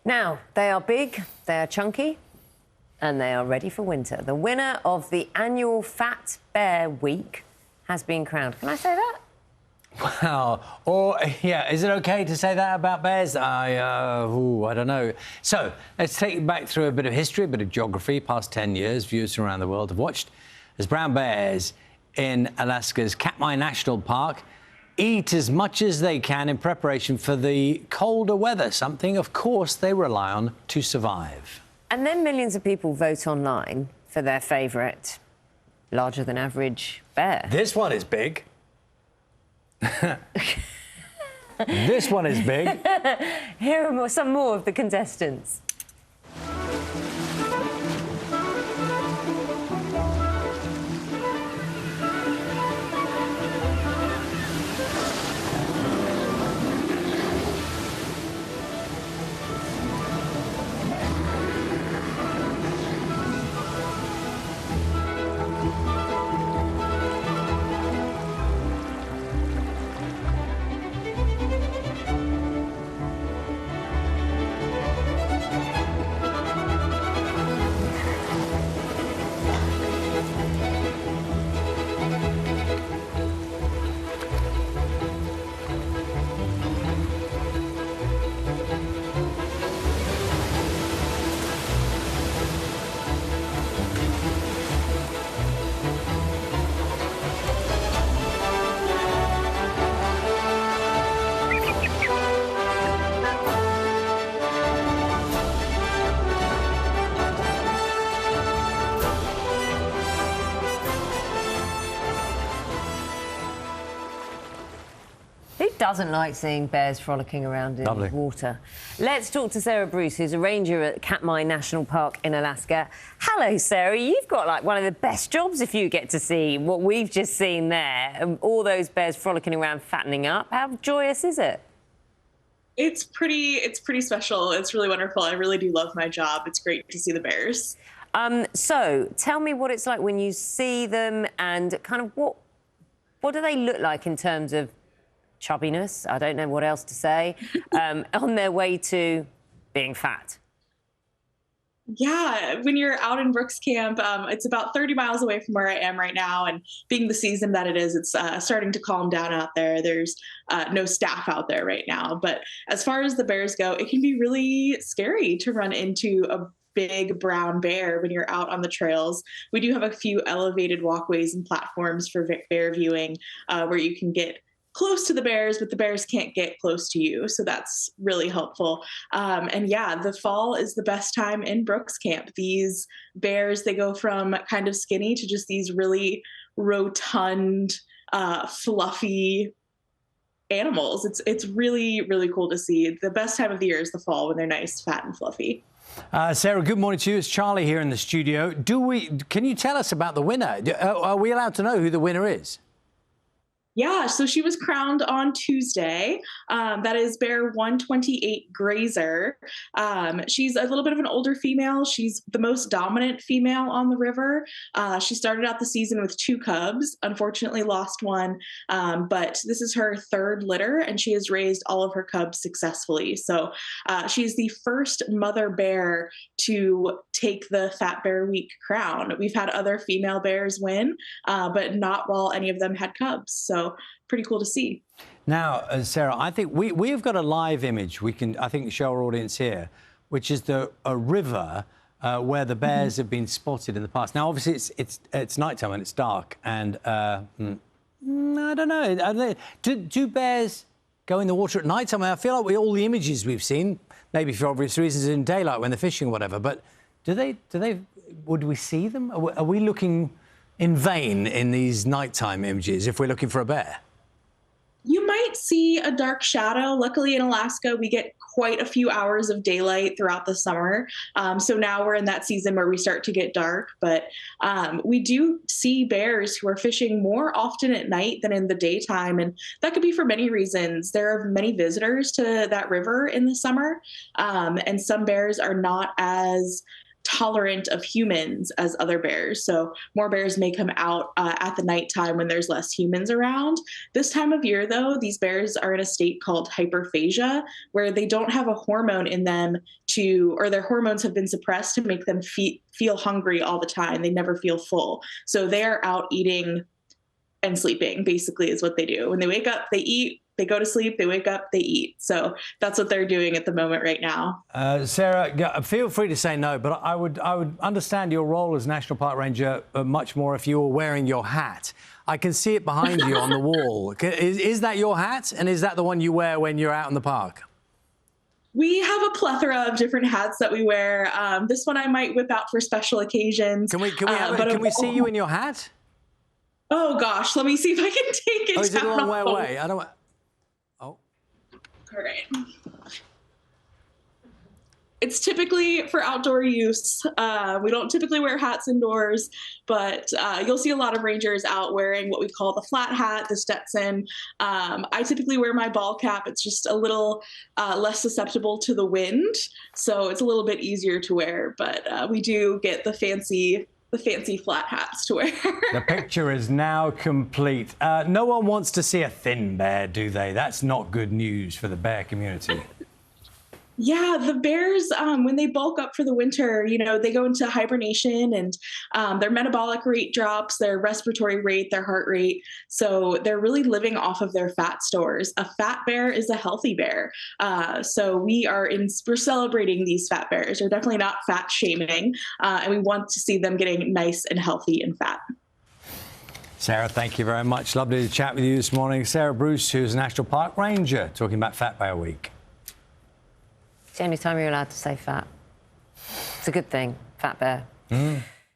Now, they are big, they are chunky, and they are ready for winter. The winner of the annual Fat Bear Week has been crowned. Can I say that? Wow. Or, yeah, is it OK to say that about bears? I don't know. So, let's take you back through a bit of history, a bit of geography. Past 10 years, viewers from around the world have watched as brown bears in Alaska's Katmai National Park eat as much as they can in preparation for the colder weather, something, of course, they rely on to survive. And then millions of people vote online for their favourite larger-than-average bear. This one is big. This one is big. Here are some more of the contestants. Who doesn't like seeing bears frolicking around in water? Let's talk to Sarah Bruce, who's a ranger at Katmai National Park in Alaska. Hello, Sarah. You've got, like, one of the best jobs if you get to see what we've just seen there, all those bears frolicking around, fattening up. How joyous is it? It's pretty special. It's really wonderful. I really do love my job. It's great to see the bears. So tell me what it's like when you see them and kind of what do they look like in terms of chubbiness, I don't know what else to say, on their way to being fat? Yeah, when you're out in Brooks Camp, it's about 30 miles away from where I am right now, and being the season that it is, it's starting to calm down out there. There's no staff out there right now, but as far as the bears go, it can be really scary to run into a big brown bear when you're out on the trails. We do have a few elevated walkways and platforms for bear viewing where you can get close to the bears, but the bears can't get close to you. So that's really helpful. And yeah, the fall is the best time in Brooks Camp. These bears, they go from kind of skinny to just these really rotund, fluffy animals. It's really, really cool to see. The best time of the year is the fall when they're nice, fat and fluffy. Sarah, good morning to you. It's Charlie here in the studio. Can you tell us about the winner? Are we allowed to know who the winner is? Yeah, so she was crowned on Tuesday. That is bear 128 Grazer. She's a little bit of an older female. She's the most dominant female on the river. She started out the season with 2 cubs, unfortunately lost one, but this is her 3rd litter, and she has raised all of her cubs successfully. So she's the first mother bear to take the Fat Bear Week crown. We've had other female bears win, but not while any of them had cubs. So pretty cool to see. Now, Sarah, I think we've got a live image we can, I think, show our audience here, which is a river where the bears have been spotted in the past. Now, obviously, it's nighttime and it's dark, and I don't know. Do bears go in the water at nighttime? I feel like all the images we've seen, maybe for obvious reasons, in daylight when they're fishing or whatever, but would we see them? Are we looking in vain in these nighttime images if we're looking for a bear? You might see a dark shadow. Luckily in Alaska, we get quite a few hours of daylight throughout the summer. So now we're in that season where we start to get dark, but we do see bears who are fishing more often at night than in the daytime. And that could be for many reasons. There are many visitors to that river in the summer, and some bears are not as tolerant of humans as other bears. So more bears may come out at the nighttime when there's less humans around. This time of year, though, these bears are in a state called hyperphagia, where they don't have a hormone in them or their hormones have been suppressed to make them feel hungry all the time. They never feel full. So they are out eating and sleeping, basically, is what they do. When they wake up, they eat. They go to sleep, they wake up, they eat. So that's what they're doing at the moment right now. Sarah, feel free to say no, but I would understand your role as National Park Ranger much more if you were wearing your hat. I can see it behind you on the wall. Is that your hat? And is that the one you wear when you're out in the park? We have a plethora of different hats that we wear. This one I might whip out for special occasions. Can we see you in your hat? Oh, gosh. Let me see if I can take it. Oh, is it a long way away? I don't... Oh. All right. It's typically for outdoor use. We don't typically wear hats indoors, but you'll see a lot of rangers out wearing what we call the flat hat, the Stetson. I typically wear my ball cap. It's just a little less susceptible to the wind, so it's a little bit easier to wear, but we do get the fancy flat hats to wear. The picture is now complete. No one wants to see a thin bear, do they? That's not good news for the bear community. Yeah, the bears, when they bulk up for the winter, you know, they go into hibernation and their metabolic rate drops, their respiratory rate, their heart rate. So they're really living off of their fat stores. A fat bear is a healthy bear. So we're celebrating these fat bears. They're definitely not fat shaming. And we want to see them getting nice and healthy and fat. Sarah, thank you very much. Lovely to chat with you this morning. Sarah Bruce, who's a National Park Ranger, talking about Fat Bear Week. It's the only time you're allowed to say fat. It's a good thing, fat bear.